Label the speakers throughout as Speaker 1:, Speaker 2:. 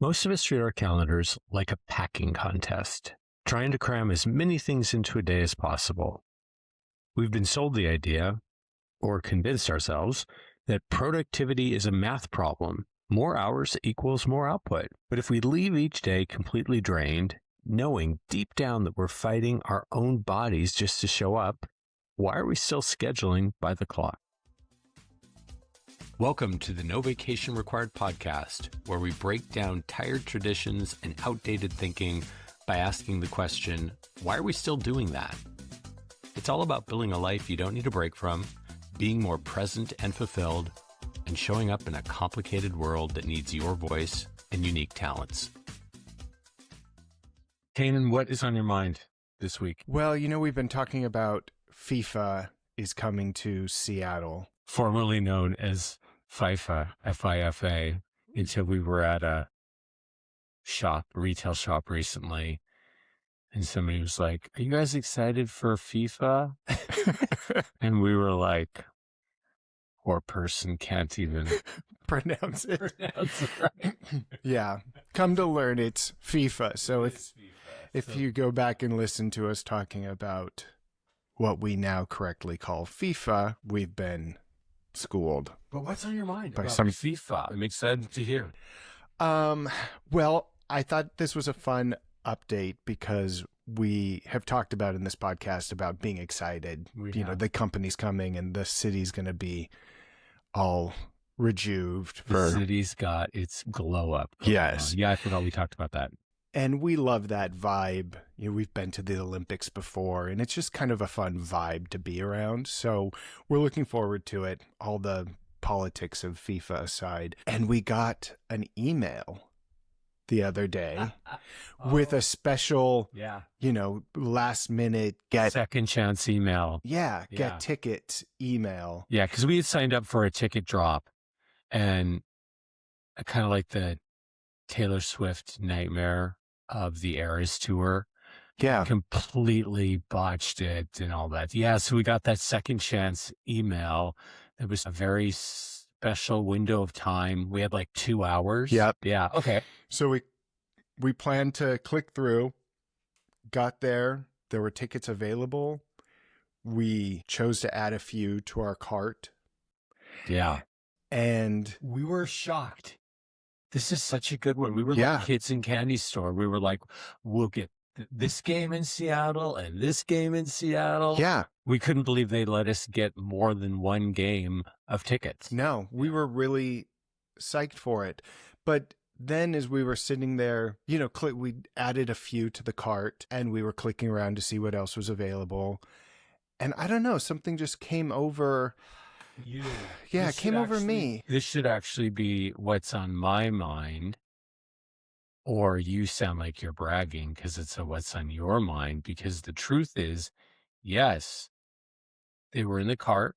Speaker 1: Most of us treat our calendars like a packing contest, trying to cram as many things into a day as possible. We've been sold the idea, or convinced ourselves, that productivity is a math problem. More hours equals more output. But if we leave each day completely drained, knowing deep down that we're fighting our own bodies just to show up, why are we still scheduling by the clock? Welcome to the No Vacation Required podcast, where we break down tired traditions and outdated thinking by asking the question, why are we still doing that? It's all about building a life you don't need a break from, being more present and fulfilled, and showing up in a complicated world that needs your voice and unique talents. Caanan, what is on your mind this week?
Speaker 2: Well, we've been talking about FIFA is coming to Seattle.
Speaker 1: Formerly known as FIFA, FIFA, until we were at a retail shop recently, and somebody was like, "Are you guys excited for FIFA?" And we were like, "Poor person can't even
Speaker 2: pronounce it.
Speaker 1: pronounce it right."
Speaker 2: Yeah, come to learn it's FIFA. So if you go back and listen to us talking about what we now correctly call FIFA, we've been schooled.
Speaker 1: But what's on your mind
Speaker 2: by
Speaker 1: about
Speaker 2: some
Speaker 1: FIFA? I'm excited to hear.
Speaker 2: Well, I thought this was a fun update because we have talked about in this podcast about being excited. The company's coming and the city's going to be all rejuved.
Speaker 1: The city's got its glow up.
Speaker 2: Yes.
Speaker 1: Yeah, I forgot we talked about that.
Speaker 2: And we love that vibe. We've been to the Olympics before, and it's just kind of a fun vibe to be around. So we're looking forward to it, all the politics of FIFA aside. And we got an email the other day with a special, last minute
Speaker 1: second chance email.
Speaker 2: Get tickets email.
Speaker 1: Yeah, because we had signed up for a ticket drop, and kind of like the Taylor Swift nightmare of the Eras tour.
Speaker 2: Yeah.
Speaker 1: Completely botched it and all that. Yeah, so we got that second chance email. It was a very special window of time. We had like 2 hours.
Speaker 2: Yep.
Speaker 1: Yeah. Okay.
Speaker 2: So we planned to click through, got there were tickets available. We chose to add a few to our cart.
Speaker 1: Yeah.
Speaker 2: And
Speaker 1: we were shocked. This is such a good one. We were like kids in candy store. We were like, we'll get this game in Seattle and this game in Seattle.
Speaker 2: Yeah.
Speaker 1: We couldn't believe they let us get more than one game of tickets.
Speaker 2: No, we were really psyched for it. But then as we were sitting there, we added a few to the cart and we were clicking around to see what else was available. And I don't know, something just came over
Speaker 1: you.
Speaker 2: Yeah, it came over me.
Speaker 1: This should actually be what's on my mind. Or you sound like you're bragging because it's a what's on your mind. Because the truth is, yes, they were in the cart.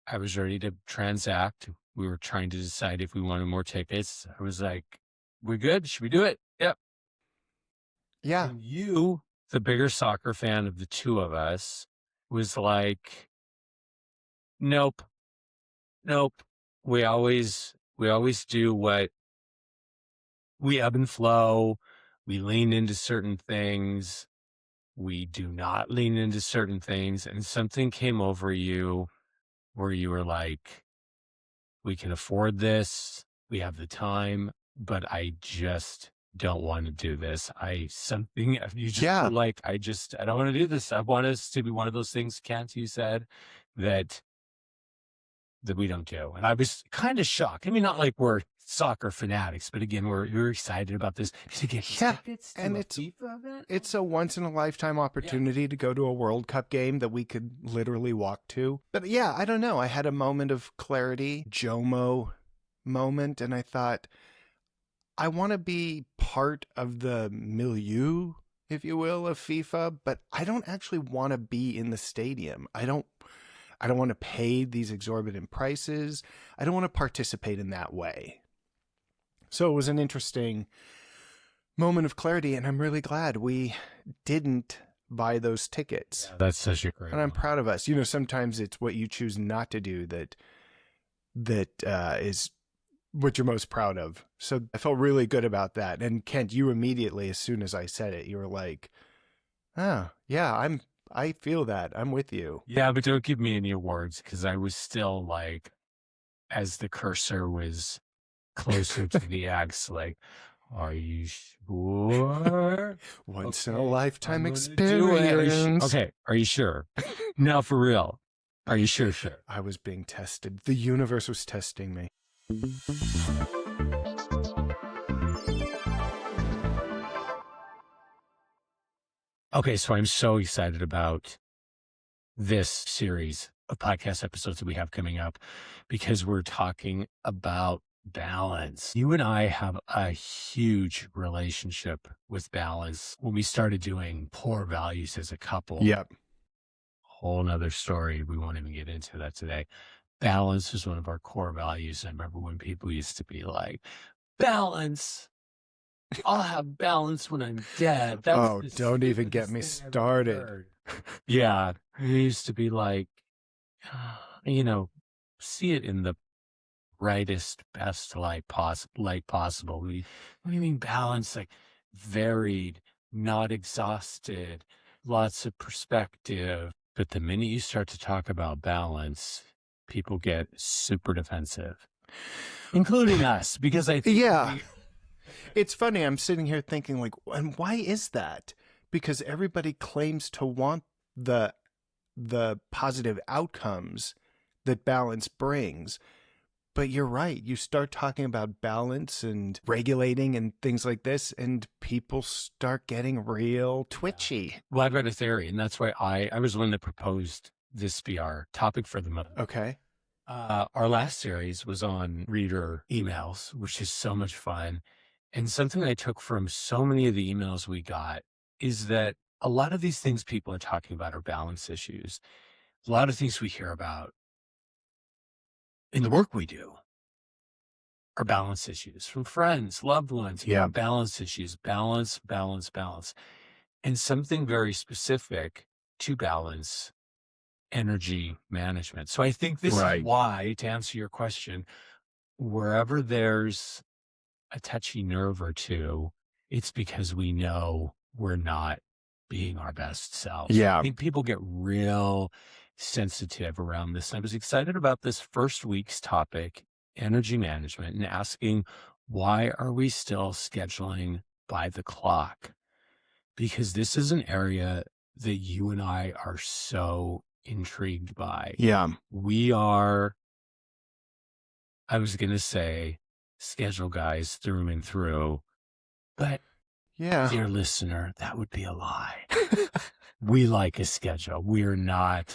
Speaker 1: I was ready to transact. We were trying to decide if we wanted more tickets. I was like, we're good. Should we do it? Yep.
Speaker 2: Yeah.
Speaker 1: And you, the bigger soccer fan of the two of us, was like, nope. We always do what we ebb and flow. We lean into certain things. We do not lean into certain things. And something came over you where you were like, we can afford this. We have the time, but I just don't want to do this. I don't want to do this. I want us to be one of those things, Kent, you said, that we don't do. And I was kind of shocked. I mean, not like we're soccer fanatics, but again, we're excited about this.
Speaker 2: And it's a once in a lifetime opportunity to go to a World Cup game that we could literally walk to. But yeah, I don't know. I had a moment of clarity, JOMO moment, and I thought, I want to be part of the milieu, if you will, of FIFA, but I don't actually want to be in the stadium. I don't want to pay these exorbitant prices. I don't want to participate in that way. So it was an interesting moment of clarity, and I'm really glad we didn't buy those tickets.
Speaker 1: Yeah, that's such a great
Speaker 2: And I'm proud of us. Sometimes it's what you choose not to do that is what you're most proud of. So I felt really good about that. And Kent, you immediately, as soon as I said it, you were like, oh, yeah, I feel that. I'm with you.
Speaker 1: Yeah, but don't give me any awards because I was still like, as the cursor was closer to the X, like, are you sure?
Speaker 2: Once in a
Speaker 1: Okay,
Speaker 2: lifetime
Speaker 1: I'm gonna do it.
Speaker 2: experience.
Speaker 1: Okay, are you sure? Now for real. Are you sure? Sure.
Speaker 2: I was being tested. The universe was testing me.
Speaker 1: Okay, so I'm so excited about this series of podcast episodes that we have coming up because we're talking about balance. You and I have a huge relationship with balance. When we started doing core values as a couple,
Speaker 2: Yep.
Speaker 1: whole nother story. We won't even get into that today. Balance is one of our core values. I remember when people used to be like, balance. I'll have balance when I'm dead.
Speaker 2: Oh, don't even get me started.
Speaker 1: Yeah. It used to be like, see it in the brightest, best light possible. What do you mean balance? Like varied, not exhausted, lots of perspective. But the minute you start to talk about balance, people get super defensive, including us, because I think
Speaker 2: yeah. It's funny. I'm sitting here thinking like, and why is that? Because everybody claims to want the positive outcomes that balance brings. But you're right. You start talking about balance and regulating and things like this, and people start getting real twitchy.
Speaker 1: Well, I've got a theory, and that's why I was the one that proposed this be our topic for the month.
Speaker 2: Okay.
Speaker 1: Our last series was on reader emails, which is so much fun. And something I took from so many of the emails we got is that a lot of these things people are talking about are balance issues. A lot of things we hear about in the work we do are balance issues from friends, loved ones.
Speaker 2: Yeah.
Speaker 1: Balance issues, balance. And something very specific to balance: energy management. So I think this is why, to answer your question, wherever there's a touchy nerve or two, it's because we know we're not being our best selves.
Speaker 2: Yeah.
Speaker 1: I think people get real sensitive around this. I was excited about this first week's topic, energy management, and asking, why are we still scheduling by the clock? Because this is an area that you and I are so intrigued by.
Speaker 2: Yeah.
Speaker 1: We are, I was going to say, schedule guys through and through, but
Speaker 2: yeah,
Speaker 1: dear listener, that would be a lie. We like a schedule. We are not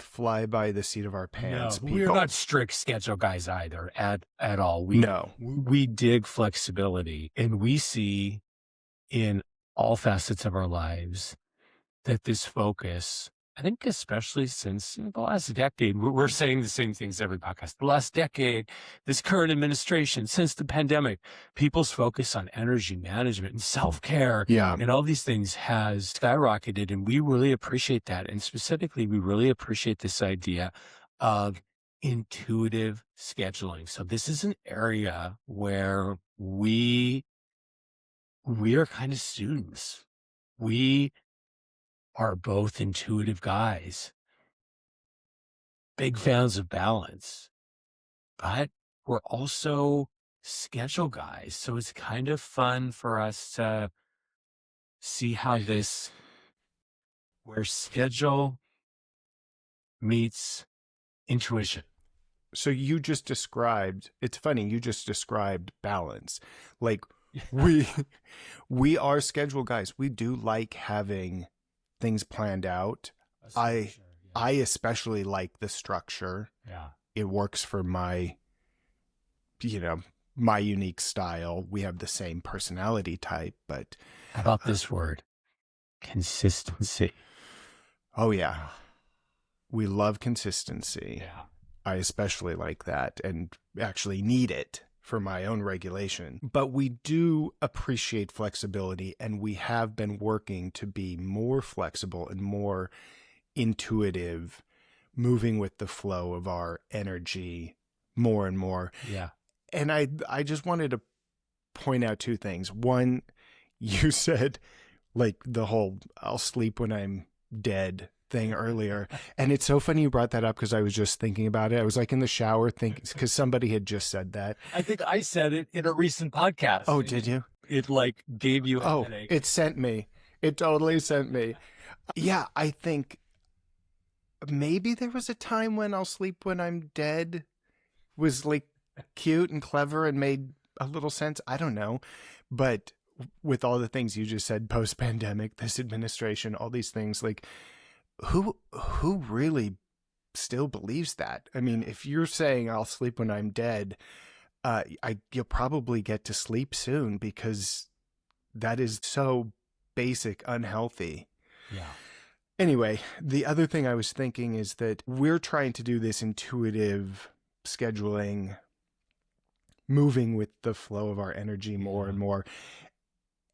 Speaker 2: fly by the seat of our pants.
Speaker 1: No, we are not strict schedule guys either at all.
Speaker 2: No.
Speaker 1: We dig flexibility, and we see in all facets of our lives that this focus, I think especially since the last decade, we're saying the same things every podcast. The last decade, this current administration, since the pandemic, people's focus on energy management and self-care and all these things has skyrocketed. And we really appreciate that. And specifically, we really appreciate this idea of intuitive scheduling. So this is an area where we are kind of students. We are both intuitive guys, big fans of balance, but we're also schedule guys. So it's kind of fun for us to see how where schedule meets intuition.
Speaker 2: So you just described, it's funny, you just described balance. Like we are schedule guys. We do like having things planned out. I especially like the structure.
Speaker 1: Yeah.
Speaker 2: It works for my my unique style. We have the same personality type, but
Speaker 1: how about this word? Consistency.
Speaker 2: Oh yeah. We love consistency.
Speaker 1: Yeah.
Speaker 2: I especially like that and actually need it for my own regulation. But we do appreciate flexibility, and we have been working to be more flexible and more intuitive, moving with the flow of our energy more and more.
Speaker 1: Yeah.
Speaker 2: And I just wanted to point out two things. One, you said like the whole I'll sleep when I'm dead thing earlier. And it's so funny you brought that up because I was just thinking about it. I was like in the shower thinking, because somebody had just said that.
Speaker 1: I think I said it in a recent podcast.
Speaker 2: Oh, did you?
Speaker 1: It like gave you a headache.
Speaker 2: It sent me. It totally sent me. Yeah, I think maybe there was a time when I'll sleep when I'm dead was like cute and clever and made a little sense. I don't know. But with all the things you just said, post-pandemic, this administration, all these things, like who really still believes that? I mean, if you're saying I'll sleep when I'm dead, you'll probably get to sleep soon because that is so basic, unhealthy.
Speaker 1: Yeah.
Speaker 2: Anyway, the other thing I was thinking is that we're trying to do this intuitive scheduling, moving with the flow of our energy more and more.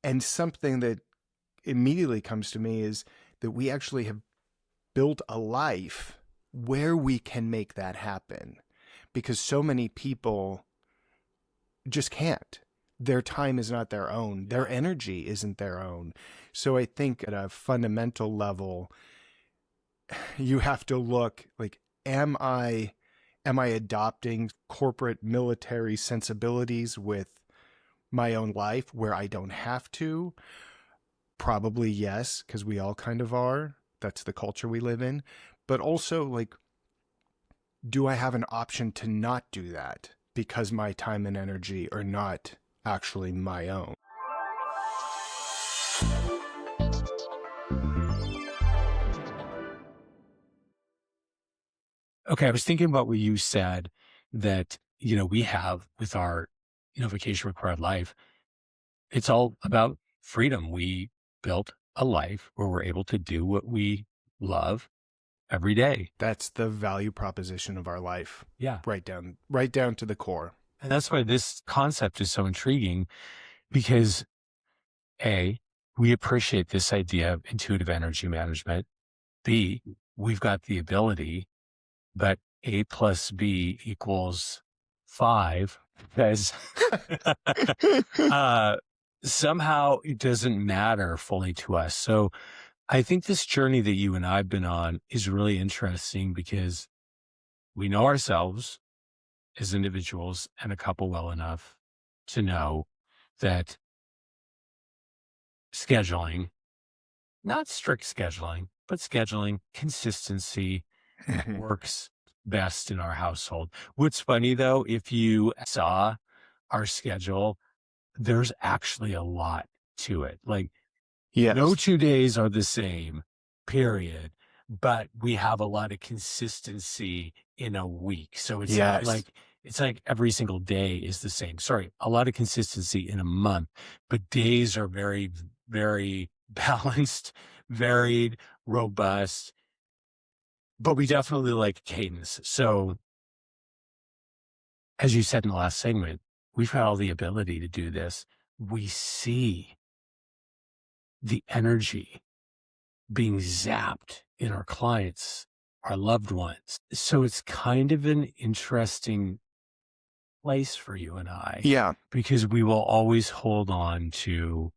Speaker 2: And something that immediately comes to me is that we actually have built a life where we can make that happen, because so many people just can't. Their time is not their own. Their energy isn't their own. So I think at a fundamental level, you have to look like, am I adopting corporate military sensibilities with my own life where I don't have to? Probably yes, because we all kind of are. That's the culture we live in. But also, like, do I have an option to not do that because my time and energy are not actually my own?
Speaker 1: Okay, I was thinking about what you said that, we have with our, vacation required life. It's all about freedom. We built a life where we're able to do what we love every day.
Speaker 2: That's the value proposition of our life.
Speaker 1: Yeah.
Speaker 2: Right down to the core.
Speaker 1: And that's why this concept is so intriguing, because A, we appreciate this idea of intuitive energy management. B, we've got the ability, but A plus B equals 5, because somehow it doesn't matter fully to us. So I think this journey that you and I've been on is really interesting because we know ourselves as individuals and a couple well enough to know that scheduling, not strict scheduling, but scheduling, consistency works best in our household. What's funny though, if you saw our schedule, there's actually a lot to it. Like,
Speaker 2: yes.
Speaker 1: No 2 days are the same, period. But we have a lot of consistency in a week. So it's not like, it's like every single day is the same. Sorry, a lot of consistency in a month, but days are very, very balanced, varied, robust. But we definitely like cadence. So as you said in the last segment, we've got all the ability to do this. We see the energy being zapped in our clients, our loved ones. So it's kind of an interesting place for you and I.
Speaker 2: Yeah.
Speaker 1: Because we will always hold on to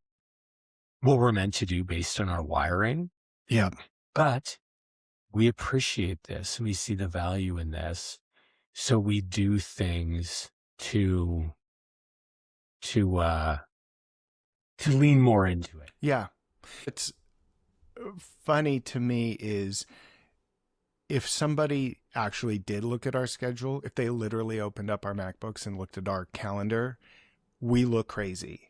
Speaker 1: what we're meant to do based on our wiring.
Speaker 2: Yeah.
Speaker 1: But we appreciate this and we see the value in this. So we do things to lean more into it.
Speaker 2: Yeah. It's funny to me is if somebody actually did look at our schedule, if they literally opened up our MacBooks and looked at our calendar, we look crazy.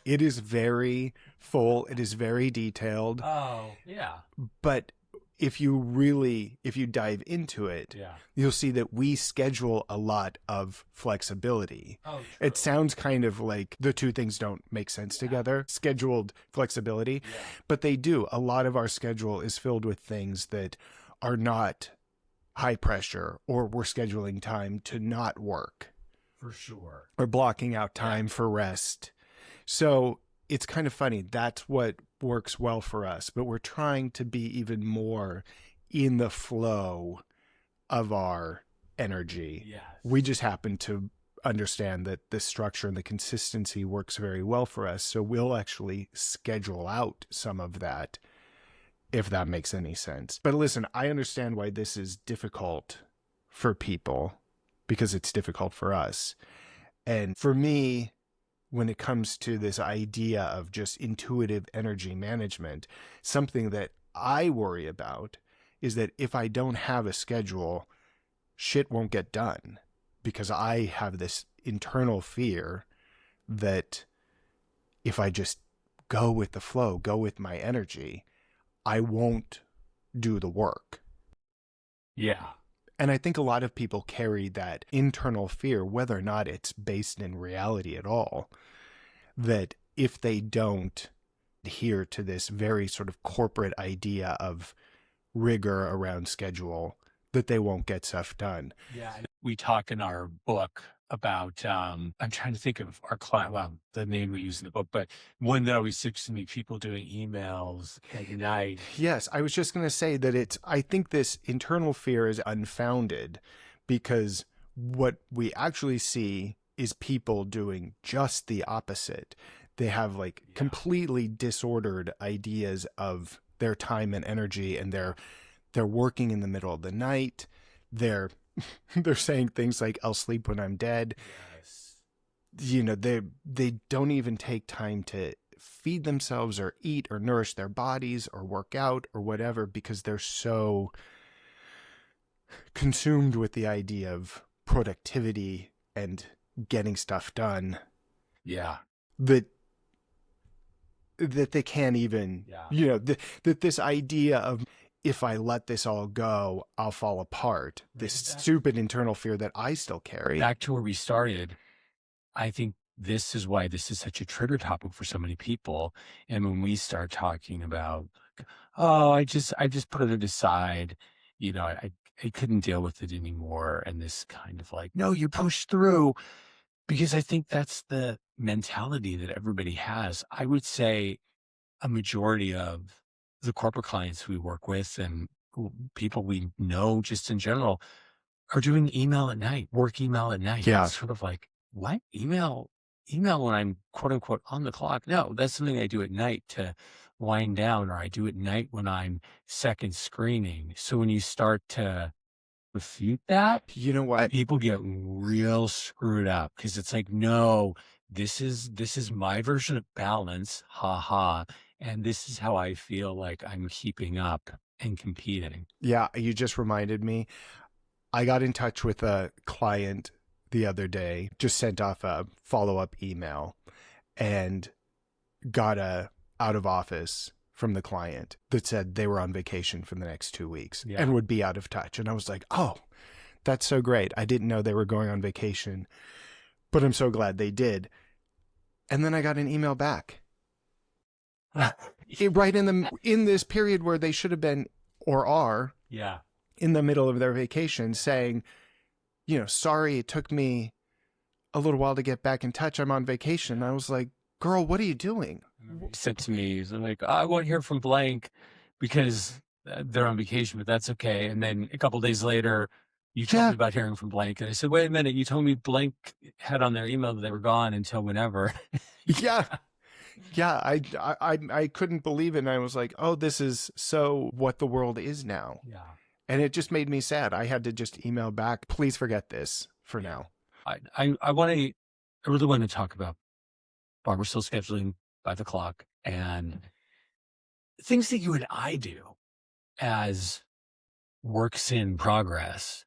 Speaker 2: It is very full. It is very detailed.
Speaker 1: Oh, yeah.
Speaker 2: But if you dive into it, you'll see that we schedule a lot of flexibility.
Speaker 1: Oh, true.
Speaker 2: It sounds kind of like the two things don't make sense together, scheduled flexibility, but they do. A lot of our schedule is filled with things that are not high pressure, or we're scheduling time to not work.
Speaker 1: For sure.
Speaker 2: Or blocking out time for rest. So it's kind of funny. That's what works well for us, but we're trying to be even more in the flow of our energy.
Speaker 1: Yes.
Speaker 2: We just happen to understand that the structure and the consistency works very well for us. So we'll actually schedule out some of that, if that makes any sense. But listen, I understand why this is difficult for people, because it's difficult for us. And for me, when it comes to this idea of just intuitive energy management, something that I worry about is that if I don't have a schedule, shit won't get done, because I have this internal fear that if I just go with the flow, go with my energy, I won't do the work.
Speaker 1: Yeah.
Speaker 2: And I think a lot of people carry that internal fear, whether or not it's based in reality at all, that if they don't adhere to this very sort of corporate idea of rigor around schedule, that they won't get stuff done.
Speaker 1: Yeah. We talk in our book about, I'm trying to think of our client, well, the name we use in the book, but one that always sticks to me, people doing emails at night.
Speaker 2: Yes, I was just going to say that I think this internal fear is unfounded, because what we actually see is people doing just the opposite. They have completely disordered ideas of their time and energy, and they're working in the middle of the night. They're saying things like, I'll sleep when I'm dead.
Speaker 1: Yes.
Speaker 2: They don't even take time to feed themselves or eat or nourish their bodies or work out or whatever, because they're so consumed with the idea of productivity and getting stuff done.
Speaker 1: Yeah.
Speaker 2: That they can't even, that this idea of, if I let this all go, I'll fall apart. This stupid internal fear that I still carry.
Speaker 1: Back to where we started, I think this is why this is such a trigger topic for so many people. And when we start talking about, oh, I just put it aside, I couldn't deal with it anymore. And this kind of like, no, you push through, because I think that's the mentality that everybody has. I would say a majority of the corporate clients we work with and people we know just in general are doing email at night, work email at night.
Speaker 2: Yeah.
Speaker 1: It's sort of like, what? Email when I'm quote unquote on the clock? No, that's something I do at night to wind down, or I do at night when I'm second screening. So when you start to refute that,
Speaker 2: You know what?
Speaker 1: people get real screwed up, because it's like, no, this is my version of balance, haha, and this is how I feel like I'm keeping up and competing.
Speaker 2: Yeah, you just reminded me. I got in touch with a client the other day, just sent off a follow-up email, and got a out of office from the client that said they were on vacation for the next 2 weeks and would be out of touch. And I was like, oh, that's so great. I didn't know they were going on vacation, but I'm so glad they did. And then I got an email back. Right in this period where they should have been, or are, in the middle of their vacation, saying, sorry, it took me a little while to get back in touch. I'm on vacation. I was like, girl, what are you doing?
Speaker 1: He said to me, so like, I won't hear from blank because they're on vacation, but that's okay. And then a couple of days later, you told me about hearing from blank. And I said, wait a minute, you told me blank had on their email that they were gone until whenever.
Speaker 2: Yeah. I couldn't believe it. And I was like, oh, this is so what the world is now.
Speaker 1: Yeah.
Speaker 2: And it just made me sad. I had to just email back, please forget this for now.
Speaker 1: I really want to talk about why we're still scheduling by the clock and things that you and I do as works in progress,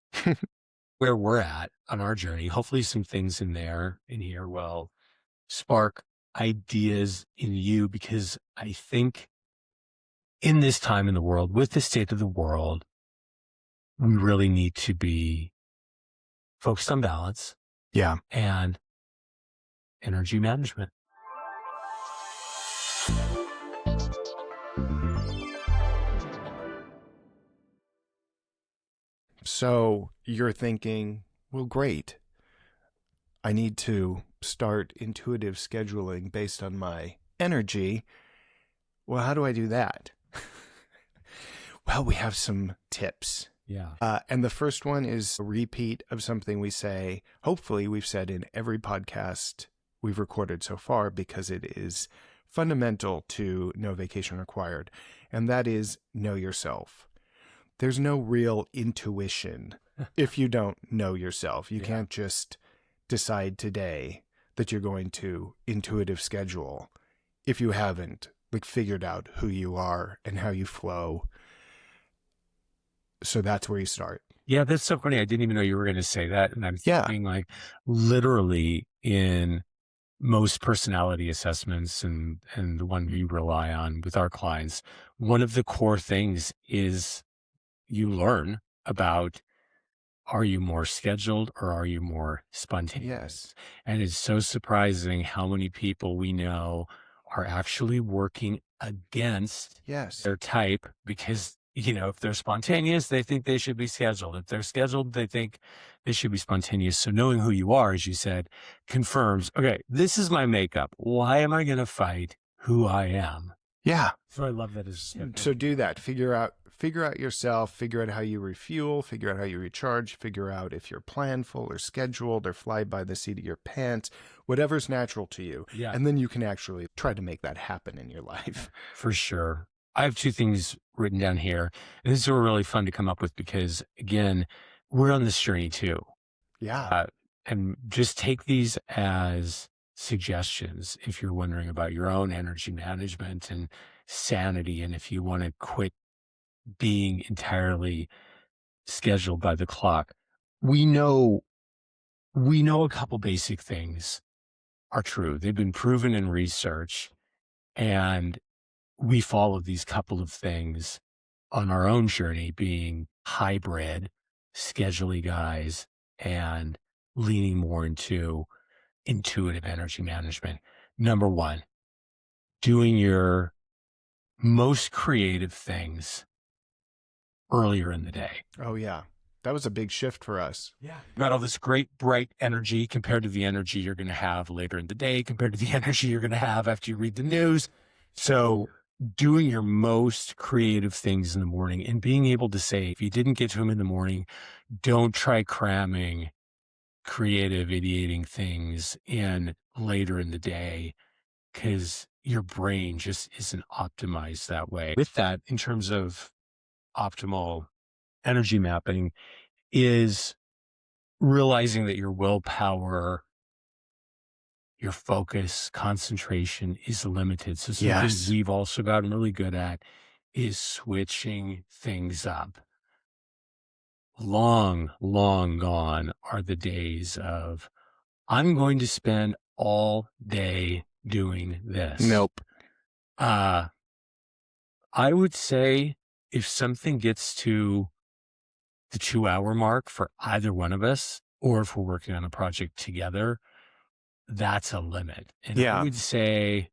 Speaker 1: where we're at on our journey. Hopefully some things in here will spark ideas in you, because I think in this time in the world, with the state of the world, we really need to be focused on balance.
Speaker 2: Yeah.
Speaker 1: And energy management.
Speaker 2: So you're thinking, well, great. I need to start intuitive scheduling based on my energy. Well, how do I do that? Well, we have some tips
Speaker 1: Yeah.
Speaker 2: And the first one is a repeat of something we say, hopefully we've said in every podcast we've recorded so far, because it is fundamental to No Vacation Required. And that is know yourself. There's no real intuition if you don't know yourself. You can't just decide today that you're going to intuitive schedule if you haven't figured out who you are and how you flow. So that's where you start.
Speaker 1: Yeah, that's so funny. I didn't even know you were going to say that. And I'm thinking literally in most personality assessments and the one we rely on with our clients, one of the core things is you learn about, are you more scheduled or are you more spontaneous?
Speaker 2: Yes.
Speaker 1: And it's so surprising how many people we know are actually working against their type because, if they're spontaneous, they think they should be scheduled. If they're scheduled, they think they should be spontaneous. So knowing who you are, as you said, confirms, okay, this is my makeup. Why am I going to fight who I am?
Speaker 2: Yeah.
Speaker 1: So I love that.
Speaker 2: So do that. Figure out yourself, figure out how you refuel, figure out how you recharge, figure out if you're planful or scheduled or fly by the seat of your pants, whatever's natural to you.
Speaker 1: Yeah.
Speaker 2: And then you can actually try to make that happen in your life.
Speaker 1: For sure. I have two things written down here. And these were really fun to come up with because, again, we're on this journey too.
Speaker 2: Yeah.
Speaker 1: And just take these as suggestions if you're wondering about your own energy management and sanity. And if you want to quit being entirely scheduled by the clock, we know a couple basic things are true. They've been proven in research, and we follow these couple of things on our own journey, being hybrid, schedule guys, and leaning more into intuitive energy management. Number one, doing your most creative things earlier in the day.
Speaker 2: Oh, yeah. That was a big shift for us.
Speaker 1: Yeah. You've got all this great, bright energy compared to the energy you're going to have later in the day, compared to the energy you're going to have after you read the news. So doing your most creative things in the morning and being able to say, if you didn't get to them in the morning, don't try cramming creative, ideating things in later in the day, because your brain just isn't optimized that way. With that, in terms of optimal energy mapping, is realizing that your willpower, your focus, concentration is limited. So something we've also gotten really good at is switching things up. Long, long gone are the days of, I'm going to spend all day doing this.
Speaker 2: Nope.
Speaker 1: I would say if something gets to the 2-hour mark for either one of us, or if we're working on a project together, that's a limit. And I would say,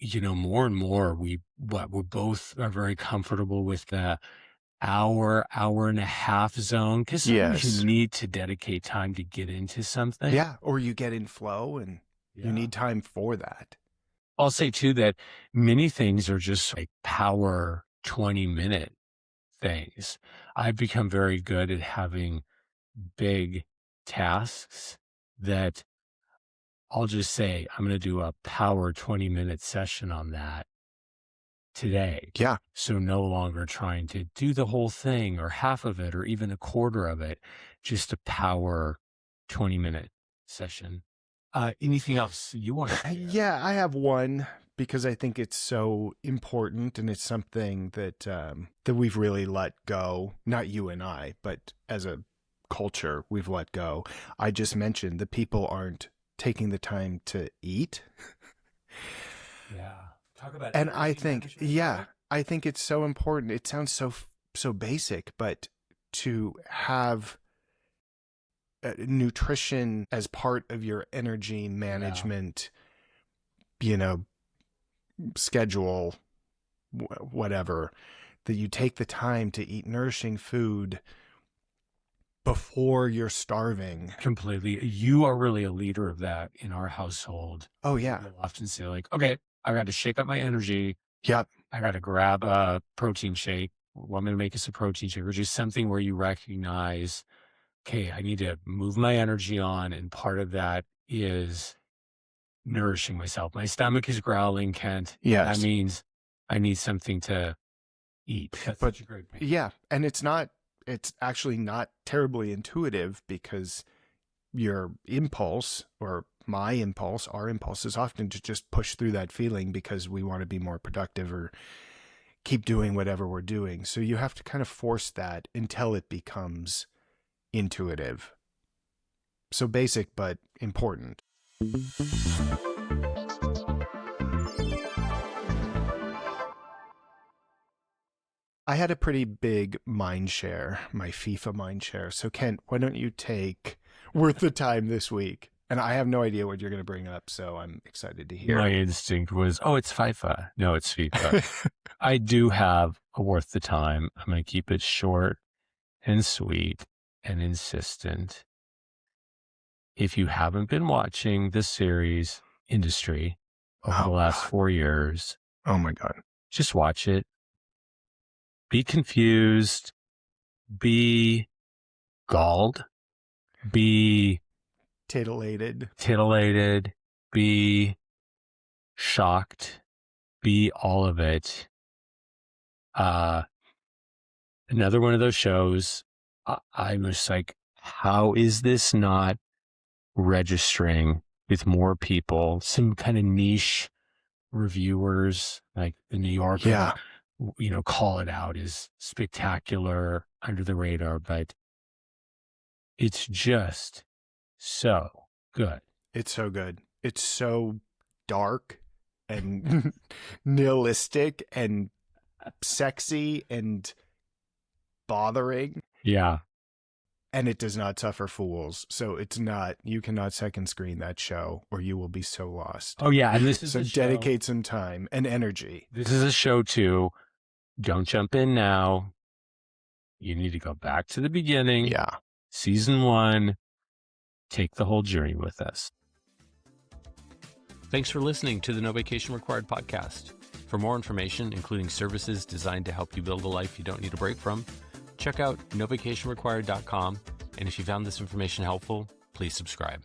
Speaker 1: more and more, we both are very comfortable with the hour and a half zone, because you need to dedicate time to get into something.
Speaker 2: Yeah. Or you get in flow and you need time for that.
Speaker 1: I'll say too that many things are just like power 20-minute things. I've become very good at having big tasks that I'll just say, I'm going to do a power 20-minute session on that today.
Speaker 2: Yeah.
Speaker 1: So no longer trying to do the whole thing or half of it or even a quarter of it, just a power 20-minute session. Anything else you want to share?
Speaker 2: Yeah, I have one because I think it's so important, and it's something that that we've really let go. Not you and I, but as a culture, we've let go. I just mentioned that people aren't taking the time to eat.
Speaker 1: Yeah. Talk about
Speaker 2: and I think, I think it's so important. It sounds so basic, but to have nutrition as part of your energy management, schedule, whatever, that you take the time to eat nourishing food before you're starving.
Speaker 1: Completely. You are really a leader of that in our household.
Speaker 2: Oh, yeah.
Speaker 1: You'll often say, like, okay, I got to shake up my energy.
Speaker 2: Yep.
Speaker 1: I got to grab a protein shake Well, I'm going to make us a protein shake, or just something where you recognize, okay, I need to move my energy on. And part of that is nourishing myself. My stomach is growling, Kent.
Speaker 2: Yes.
Speaker 1: That means I need something to eat. That's such a great point.
Speaker 2: Yeah. And it's actually not terribly intuitive, because your impulse, or my impulse, our impulse, is often to just push through that feeling because we want to be more productive or keep doing whatever we're doing. So you have to kind of force that until it becomes intuitive. So basic, but important. I had a pretty big mind share, my FIFA mind share. So Kent, why don't you take worth the time this week? And I have no idea what you're going to bring up, so I'm excited to hear.
Speaker 1: My instinct was, it's FIFA. No, it's FIFA. I do have a worth the time. I'm going to keep it short and sweet and insistent. If you haven't been watching this series, Industry, over the last 4 years,
Speaker 2: oh my God,
Speaker 1: just watch it. Be confused. Be galled. Be titillated. Be shocked. Be all of it. Another one of those shows, I was like, how is this not registering with more people? Some kind of niche reviewers, like the New Yorker, call it out as spectacular, under the radar, but it's just so good.
Speaker 2: It's so good. It's so dark and nihilistic and sexy and bothering.
Speaker 1: Yeah.
Speaker 2: And it does not suffer fools. So you cannot second screen that show, or you will be so lost.
Speaker 1: Oh yeah. And this is
Speaker 2: so dedicate some time and energy.
Speaker 1: This is a show too. Don't jump in now. You need to go back to the beginning.
Speaker 2: Yeah.
Speaker 1: Season 1. Take the whole journey with us. Thanks for listening to the No Vacation Required podcast. For more information, including services designed to help you build a life you don't need a break from, check out novacationrequired.com. And if you found this information helpful, please subscribe.